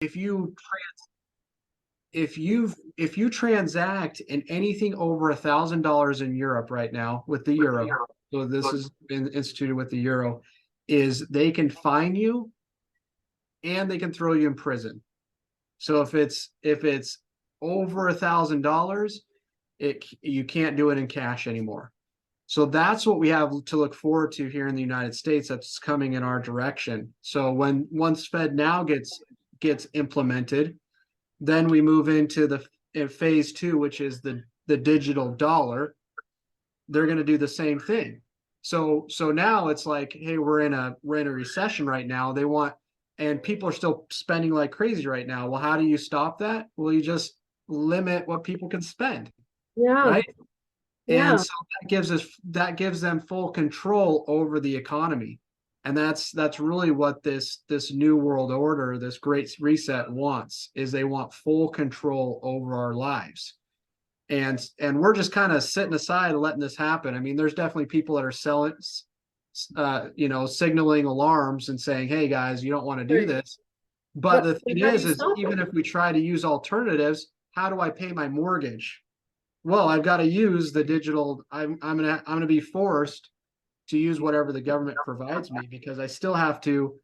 if you if you transact in anything over $1,000 in Europe right now with the euro, so this is instituted with the euro, is they can fine you and they can throw you in prison. So if it's over $1,000, you can't do it in cash anymore. So that's what we have to look forward to here in the United States. That's coming in our direction. So once Fed now gets implemented, then we move into in phase two, which is the digital dollar. They're going to do the same thing. So now it's like, hey, we're in a recession right now. And people are still spending like crazy right now. Well, how do you stop that? Well, you just limit what people can spend, Yeah. right? And Yeah. so that gives them full control over the economy. And that's really what this new world order, this great reset wants, is they want full control over our lives. And we're just kind of sitting aside and letting this happen. I mean, there's definitely people that are signaling alarms and saying, hey guys, you don't want to do Right. this. But the thing How do you is stop even it? if we try to use alternatives, how do I pay my mortgage? Well, I've got to use the digital. I'm gonna be forced to use whatever the government provides me, because I still have to,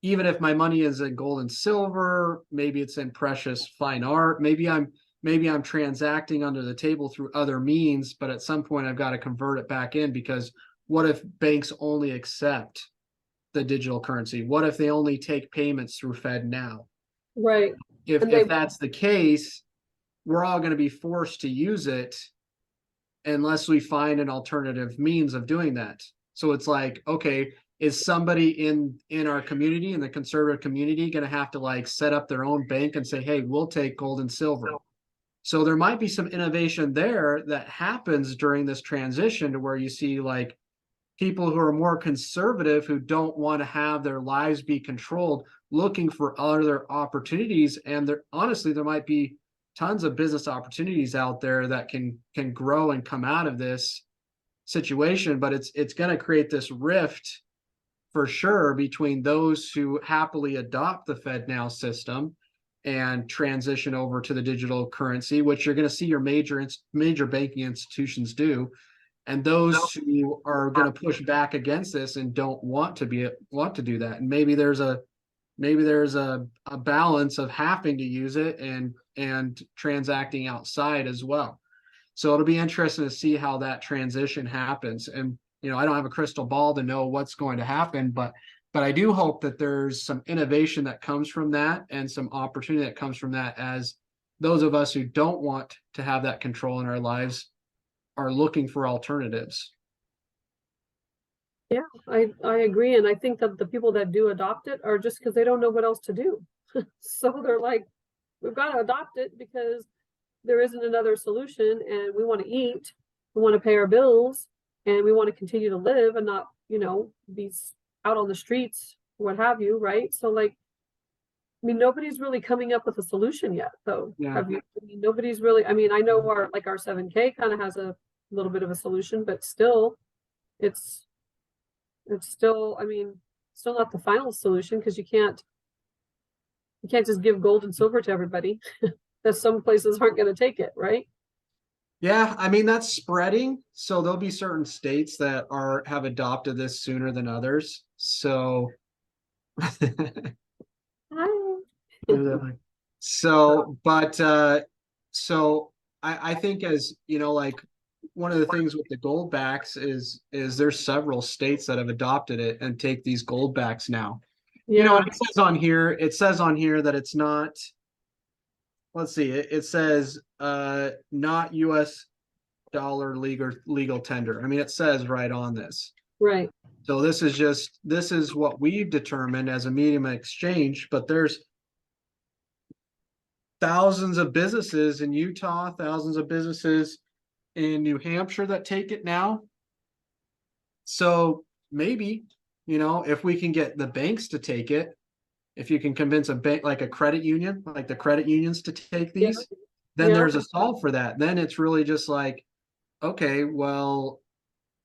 even if my money is in gold and silver, maybe it's in precious fine art, maybe I'm transacting under the table through other means, but at some point I've got to convert it back in, because what if banks only accept the digital currency? What if they only take payments through Fed now? Right. If And they, if that's the case, we're all going to be forced to use it unless we find an alternative means of doing that. So it's like, okay, is somebody in our community, in the conservative community, going to have to like set up their own bank and say, hey, we'll take gold and silver? So there might be some innovation there that happens during this transition, to where you see like people who are more conservative, who don't want to have their lives be controlled, looking for other opportunities. And there, honestly, there might be tons of business opportunities out there that can grow and come out of this situation. But it's going to create this rift for sure between those who happily adopt the Fed now system and transition over to the digital currency, which you're going to see your major banking institutions do, and those who are going to push back against this and don't want to do that. And maybe there's a balance of having to use it and transacting outside as well. So it'll be interesting to see how that transition happens. And I don't have a crystal ball to know what's going to happen, but I do hope that there's some innovation that comes from that, and some opportunity that comes from that, as those of us who don't want to have that control in our lives are looking for alternatives. yeah, I agree. And I think that the people that do adopt it are just because they don't know what else to do. So they're like, we've got to adopt it because there isn't another solution, and we want to eat, we want to pay our bills, and we want to continue to live and not, be out on the streets, what have you, right? So like, I mean, nobody's really coming up with a solution yet, though. Yeah. Have you? I mean, nobody's really. I mean, I know our 7K kind of has a little bit of a solution, but still, it's still. I mean, still not the final solution, because you can't just give gold and silver to everybody. That some places aren't going to take it, right? Yeah, I mean that's spreading. So there'll be certain states that have adopted this sooner than others. So Hi. so but so I think, as like, one of the things with the gold backs is there's several states that have adopted it and take these gold backs now. Yeah. And it says on here that it's not, let's see, it says not US dollar legal tender. I mean, it says right on this. Right. So this is what we've determined as a medium of exchange, but there's thousands of businesses in Utah, thousands of businesses in New Hampshire that take it now. So maybe, if we can get the banks to take it, if you can convince a bank, like a credit union, like the credit unions, to take Yeah. these, then Yeah. there's a solve for that. Then it's really just like, okay, well,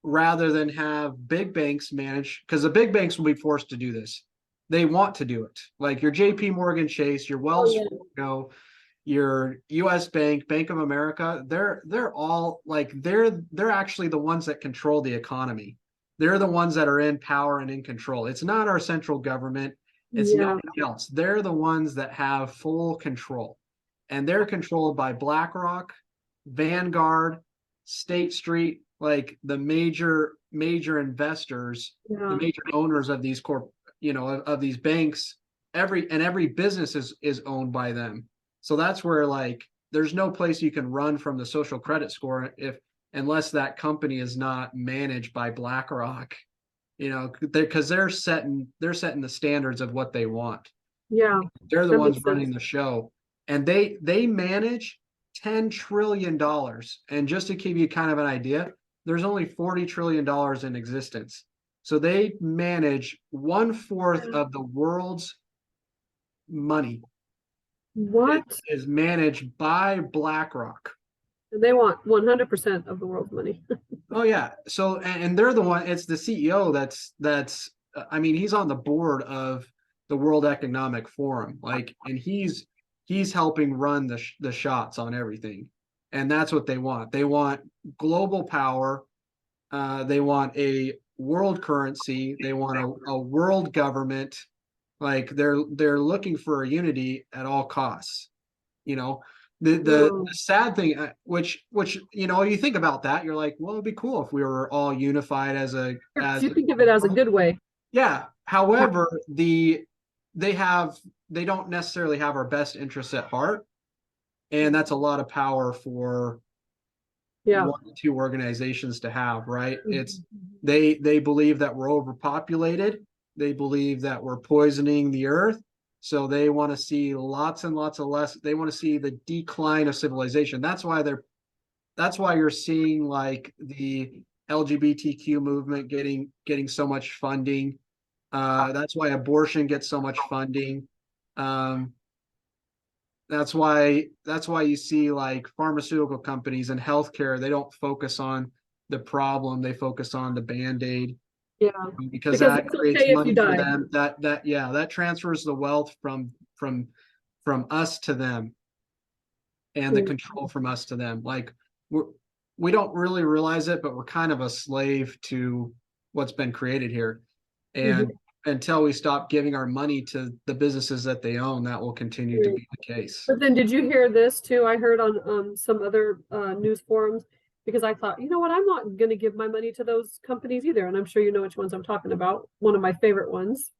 rather than have big banks manage, because the big banks will be forced to do this. they want to do it. Like your JP Morgan Chase, your Oh, Wells yeah. Fargo, your US Bank, Bank of America, they're all like they're actually the ones that control the economy. They're the ones that are in power and in control. It's not our central government. It's Yeah. nobody else. They're the ones that have full control. And they're controlled by BlackRock, Vanguard, State Street, like the major investors, the Yeah. major owners of these of these banks. Every business is owned by them. So that's where like there's no place you can run from the social credit score if unless that company is not managed by BlackRock, because they're setting the standards of what they want. Yeah. They're the That ones makes running sense. the show, and they manage $10 trillion. And just to give you kind of an idea, there's only $40 trillion in existence. So they manage 1/4 of the world's money is, What? is managed by BlackRock. They want 100% of the world's money. Oh yeah. So and they're the one. It's the CEO that's. I mean, he's on the board of the World Economic Forum. Like, and he's helping run the shots on everything, and that's what they want. They want global power. They want a world currency. They want a world government. Like they're looking for a unity at all costs. You know, the Whoa. sad thing, which you think about that, you're like, well, it'd be cool if we were all unified as a Because as you think of it as a good way. yeah. However, they have they don't necessarily have our best interests at heart, and that's a lot of power for Yeah. one or two organizations to have, right? It's Mhm. they believe that we're overpopulated. They believe that we're poisoning the earth. So they want to see lots and lots of less. They want to see the decline of civilization. That's why you're seeing like the LGBTQ movement getting so much funding. That's why abortion gets so much funding. Um, that's why you see like pharmaceutical companies and healthcare, they don't focus on the problem, they focus on the band-aid, Yeah. because Because that it's creates okay if you money for die. them. That transfers the wealth from us to them, and the Mm. control from us to them. Like we don't really realize it, but we're kind of a slave to what's been created here. And Mhm. until we stop giving our money to the businesses that they own, that will continue to Right. be the case. But then did you hear this too? I heard on some other news forums because I thought, you know what, I'm not going to give my money to those companies either. And I'm sure you know which ones I'm talking about. One of my favorite ones,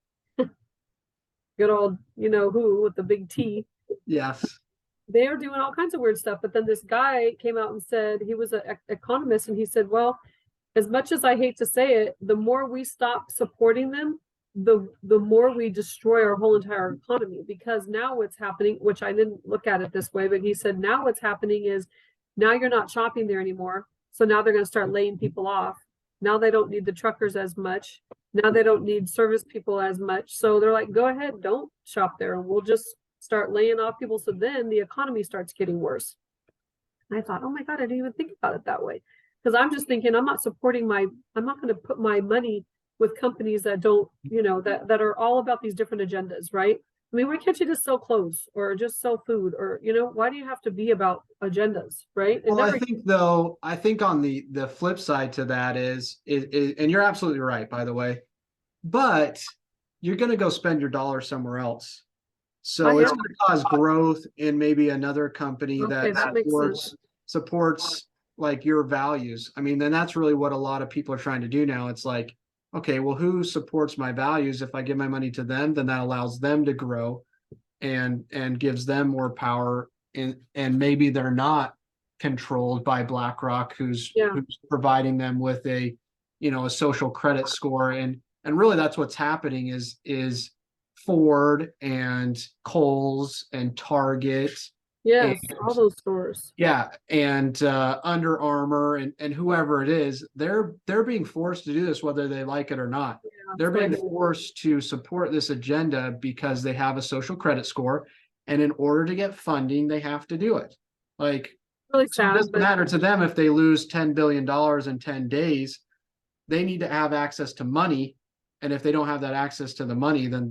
good old, you know who with the big T. Yes. They're doing all kinds of weird stuff. But then this guy came out and said he was an economist, and he said, well, as much as I hate to say it, the more we stop supporting them, the more we destroy our whole entire economy. Because now what's happening, which I didn't look at it this way, but he said now what's happening is now you're not shopping there anymore. So now they're going to start laying people off. Now they don't need the truckers as much. Now they don't need service people as much. So they're like, go ahead, don't shop there, and we'll just start laying off people. So then the economy starts getting worse. And I thought, oh my God, I didn't even think about it that way. Because I'm just thinking, I'm not going to put my money with companies that don't, that are all about these different agendas, right? I mean, why can't you just sell clothes or just sell food, or, why do you have to be about agendas, right? It Well, never, I think on the flip side to that is, and you're absolutely right, by the way, but you're going to go spend your dollar somewhere else. I So it's am. going to cause growth in maybe another company Okay, that that makes sense. supports like your values. I mean, then that's really what a lot of people are trying to do now. It's like, okay, well, who supports my values? If I give my money to them, then that allows them to grow and gives them more power. And maybe they're not controlled by BlackRock, Yeah. who's providing them with a social credit score. And really that's what's happening is Ford and Kohl's and Target and Yes, all those stores. yeah, and Under Armour and whoever it is, they're being forced to do this whether they like it or not. Yeah, They're so I being get forced to support this agenda because they have a social credit score, and in order to get funding, they have to do it. Like, really so it sad, doesn't but matter to them if they lose $10 billion in 10 days. They need to have access to money And if they don't have that access to the money, then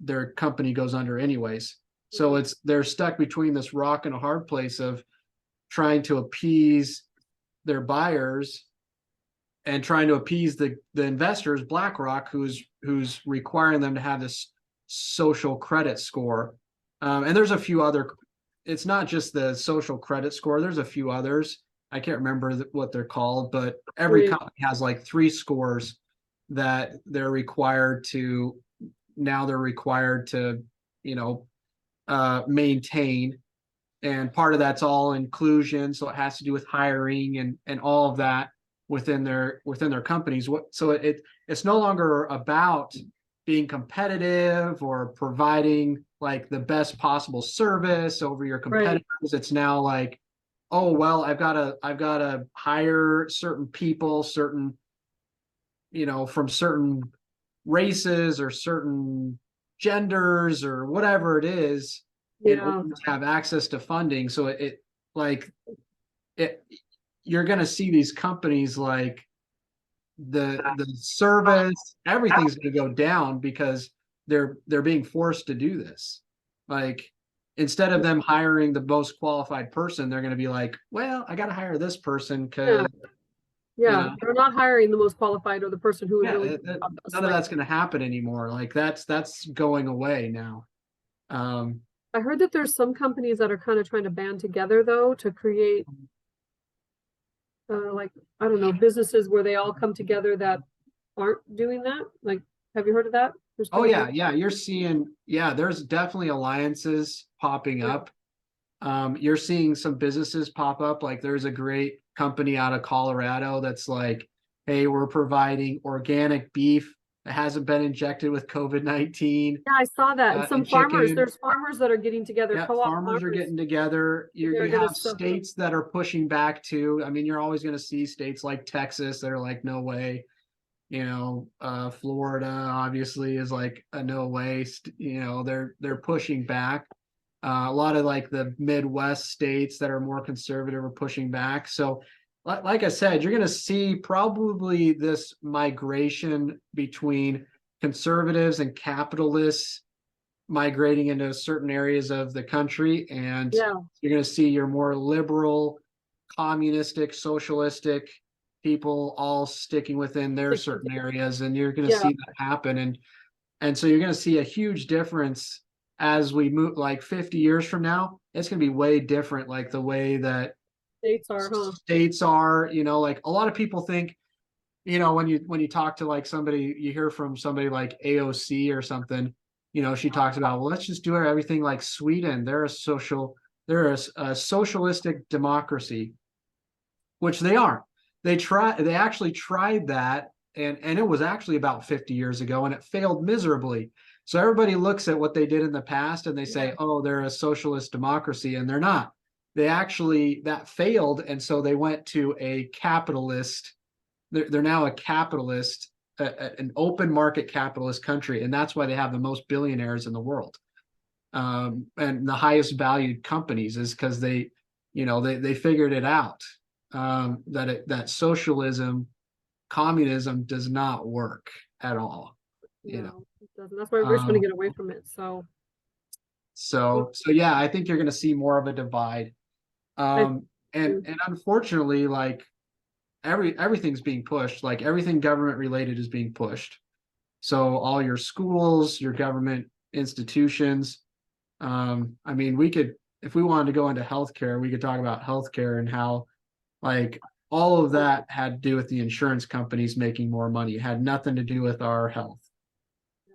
their company goes under anyways. So they're stuck between this rock and a hard place of trying to appease their buyers and trying to appease the investors, BlackRock, who's requiring them to have this social credit score. And there's a few other. It's not just the social credit score. There's a few others. I can't remember what they're called, but every company has like 3 scores that they're required to. Now they're required to, maintain, and part of that's all inclusion. So it has to do with hiring and all of that within their companies. So it's no longer about being competitive or providing like the best possible service over your competitors. Right. It's now like, oh well, I've got to hire certain people, certain, from certain races or certain genders or whatever it is, in order to have access to funding. So you're going to see these companies like the service, everything's going to go down because they're being forced to do this. Like, instead of them hiring the most qualified person, they're going to be like, well, I got to hire this person because they're not hiring the most qualified or the person who would really none of that's going to happen anymore. Like that's going away now. I heard that there's some companies that are kind of trying to band together though to create like, I don't know, businesses where they all come together that aren't doing that. Like, have you heard of that? You're seeing, there's definitely alliances popping up. You're seeing some businesses pop up. Like, there's a great company out of Colorado that's like, hey, we're providing organic beef that hasn't been injected with COVID-19. Yeah, I saw that. And some farmers, there's farmers that are getting together. Yeah, farmers are getting together. You have states that are pushing back too. I mean, you're always going to see states like Texas that are like, no way. Florida obviously is like a no way. They're pushing back. A lot of like the Midwest states that are more conservative are pushing back. So like I said, you're going to see probably this migration between conservatives and capitalists migrating into certain areas of the country. And you're going to see your more liberal, communistic, socialistic people all sticking within their certain areas. And you're going to see that happen. And so you're going to see a huge difference as we move, like 50 years from now. It's going to be way different, like the way that states are, like a lot of people think, when you talk to like somebody, you hear from somebody like AOC or something, she talks about, well, let's just do everything like Sweden. They're a socialistic democracy, which they aren't. They actually tried that, and it was actually about 50 years ago, and it failed miserably. So everybody looks at what they did in the past and they say, oh, they're a socialist democracy, and they're not. That failed, and so they went to a capitalist. They're now a capitalist, an open market capitalist country, and that's why they have the most billionaires in the world, and the highest valued companies is because they figured it out, that socialism, communism does not work at all. It doesn't. That's why we're trying to get away from it. So I think you're going to see more of a divide. And unfortunately, like everything's being pushed, like everything government related is being pushed. So all your schools, your government institutions. I mean, if we wanted to go into healthcare, we could talk about healthcare and how like all of that had to do with the insurance companies making more money. It had nothing to do with our health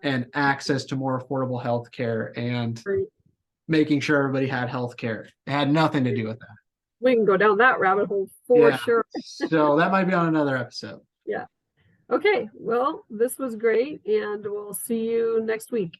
and access to more affordable healthcare and making sure everybody had healthcare. It had nothing to do with that. We can go down that rabbit hole for sure. So that might be on another episode. Yeah. Okay. Well, this was great, and we'll see you next week.